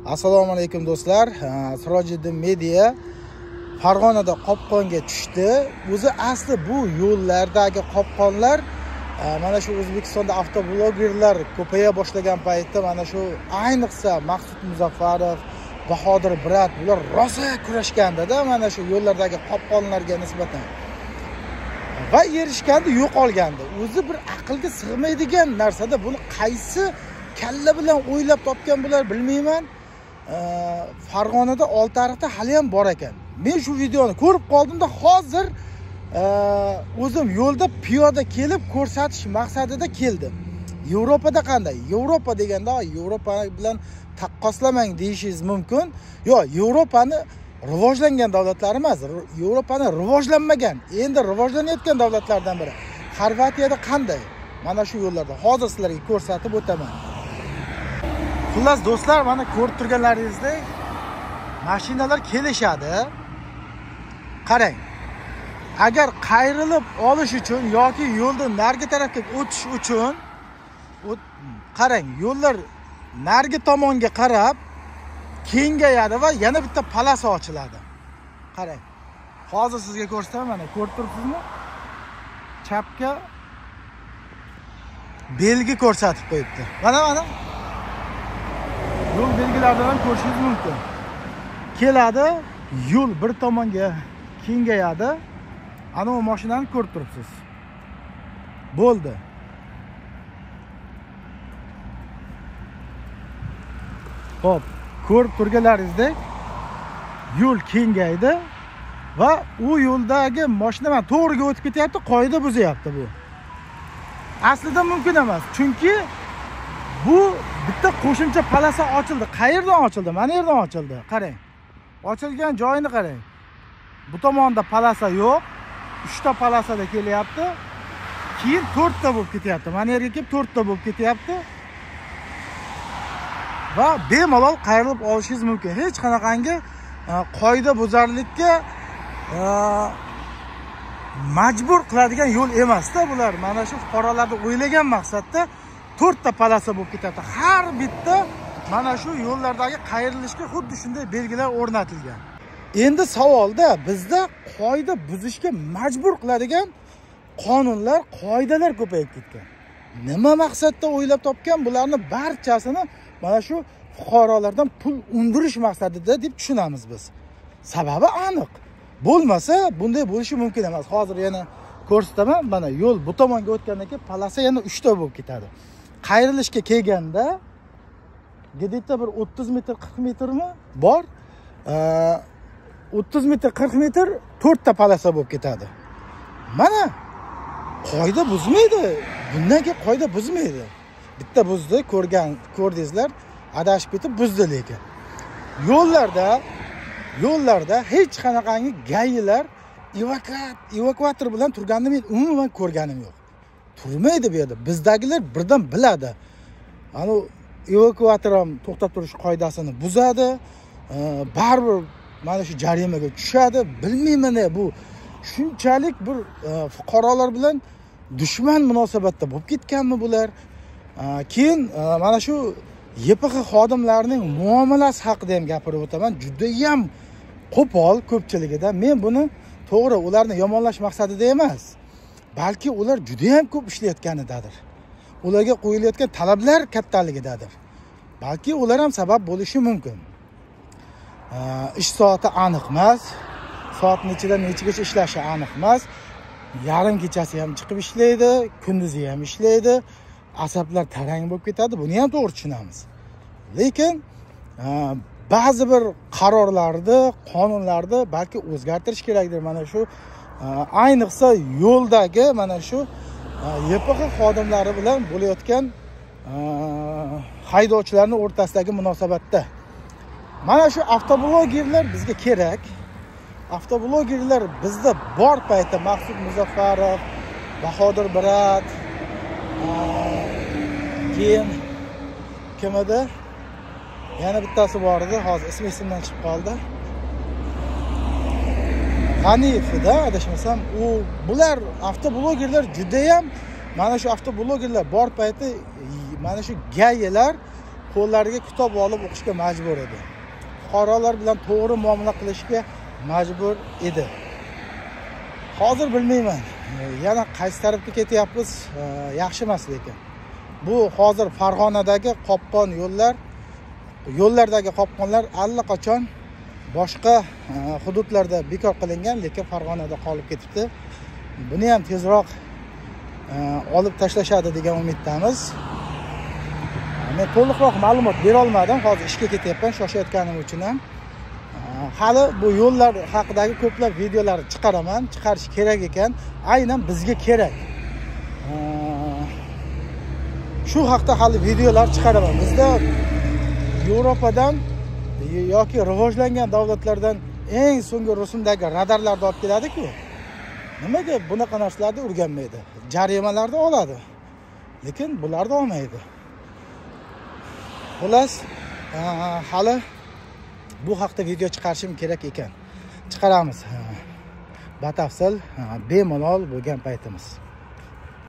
Assalomu alaykum do'stlar. Sirojiddin Media Farg'onada qopqonga tushdi. O'zi asli bu yo'llardagi qopqonlar mana shu O'zbekistonda avtoblogerlar ko'paya boshlagan paytda mana shu ayniqsa Maqsud Muzaffarov, Bahodir Brat bular rosa kurashganda mana shu yo'llardagi qopqonlarga nisbatan va erishgandi, yo'qolgandi. O'zi bir aqlga sig'maydigan narsada buni qaysi kalla bilan o'ylab topgan bular bilmayman. Farg'onada Oltiariqda hali ham bor ekan. Men shu videoni ko'rib qoldimda hozir o'zim yo'lda piyoda kelib ko'rsatish maqsadida keldim. Yevropada qanday? Yevropa deganda Yevropa bilan taqqoslamang deyishingiz mumkin. Yo'q, Yevropani rivojlangan davlatlar emas, Yevropani rivojlanmagan, endi rivojlanayotgan davlatlardan biri. Xorvatiyada qanday? Mana shu yo'llarda hozir sizlarga ko'rsatib o'taman. Xullas do'stlar, mana ko'rib turganlaringizdek mashinalar kelishadi. Qarang. Agar qayrilib olish uchun yoki yo'lda nargi tarafga o'tish uchun qarang, yo'llar nargi tomonga qarab kengayadi va yana bitta palasa ochiladi. Qarang. Hozir sizga ko'rsataman, mana ko'rib turibsizmi? Chapga belgi ko'rsatib qo'yibdi. Mana yo'l belgilaridan ham ko'rishingiz mumkin. Keladi, yo'l bir tomonga kengayadi. Ana o mashinani ko'rib turibsiz. Bo'ldi. Xo'p, ko'rib turganlaringizdek yo'l kengaydi va u yo'ldagi mashina mana to'g'riga o'tib ketyapti, qoida buzyapti bu. Aslida mumkin emas, chunki bu bitta qo'shimcha palasa ochildi. Qayerdan ochildi? Mana yerdan ochildi. Qarang. Ochilgan joyini qarang. Bu tomonda palasa yo'q. 3 ta palasada kelyapti. Keyin 4 ta bo'lib ketyapti. Mana yerga kelib 4 ta bo'lib ketyapti. Va bemalol qayrilib olishingiz mumkin. Hech qanaqangi qoida buzarlikka majbur qiladigan yo'l emas-da bular. Mana shu fuqarolarni o'ylagan maqsadda 4 ta palasa bo'lib ketyapti. Har bitta mana shu yo'llardagi qayrilishga xuddi shunday belgilar o'rnatilgan. Endi savolda bizda qoida buzishga majbur qiladigan qonunlar, qoidalar ko'payib ketgan. Nima maqsadda o'ylab topgan bularni barchasini mana shu fuqarolardan pul undirish maqsadida deb tushunamiz biz. Sababi aniq. Bo'lmasa bunday bo'lishi mumkin emas. Hozir yana ko'rsataman. Mana yo'l bu tomonga o'tgandan keyin palasa yana 3 ta bo'lib ketadi. Qayrilishga kelganda gedetda bir 30 metr 40 metrmi bor? 30 metr 40 metr 4 ta palasa bo'lib ketadi. Mana qoida buzmaydi. Bundan keyin qoida buzmaydi. Bitta buzdi, ko'rdingizlar, adashib ketib buzdi lekin. Yo'llarda hech qanaqangi gaylar evakuator bilan turganini men umuman ko'rganim yo'q. Turmaydi bu yerda. Bizdagilar birdan biladi. Ana evakuator ham to'xtab turish qoidasini buzadi. Baribir mana shu jarimaga tushadi. Bilmayman, bu shunchalik bir fuqarolar bilan dushman munosabatda bo'lib ketganmi bular? Keyin mana shu YPX xodimlarining muomalasi haqida ham gapirib o'taman. Juda ham qo'pol ko'pchiligida. Men buni to'g'ri ularni yomonlash maqsadida emas, balki ular juda ham ko'p ishlayotganidadir. Ularga qo'yilayotgan talablar kattaligidadir. Balki ular ham sabab bo'lishi mumkin. Ish soati aniq emas, soat nechidan nechigacha ishlashi aniq emas. Yarim kechasi ham chiqib ishlaydi, kunduzi ham ishlaydi. Asablar tarang bo'lib ketadi. Buni ham to'g'ri tushunamiz. Lekin ba'zi bir qarorlarni, qonunlarni balki o'zgartirish kerakdir. Mana shu ayniqsa yo'ldagi mana shu YPX xodimlari bilan bo'layotgan haydovchilarning o'rtasidagi munosabatda. Mana shu avtoblogerlar bizga kerak. Avtoblogerlar bizda bor paytda Maqsud Muzaffarov, Bahodir Brat, keyin kim edi? Yana bittasi bor edi, hozir ismi esimdan chiqib qoldi. G'aniyevda adashmasam, bular avtoblogerlar juda ham mana shu avtoblogerlar bor payti mana shu gaylar qo'llariga kitob olib o'qishga majbur edi. Fuqarolar bilan to'g'ri muomala qilishga majbur edi. Hozir bilmayman, yana qaysi tarafga ketyapmiz, yaxshi emas lekin. Bu hozir Farg'onadagi qopqon yo'llardagi qopqonlar allaqachon boshqa hududlarda bekor qilingan, lekin Farg'onada qolib ketibdi. Buni ham tezroq olib tashlashadi degan umiddamiz. Men to'liqroq ma'lumot bera olmadim, hozir ishga ketyapman, shoshayotganim uchun ham. Hali bu yo'llar haqidagi ko'plab videolarni chiqarish kerak ekan, aynan bizga kerak. Shu haqda hali videolar chiqaraman. Bizda Yevropadan yoki rivojlangan davlatlardan eng so'nggi rusumdagi radarlarni olib keladi-ku. Nimaga bunaqa narsalarni o'rganmaydi? Jarimalarni oladi, lekin bularni olmaydi. Xullas, hali bu haqda video chiqarishim kerak ekan. Chiqaramiz. Batafsil, bemalol bo'lgan paytimiz.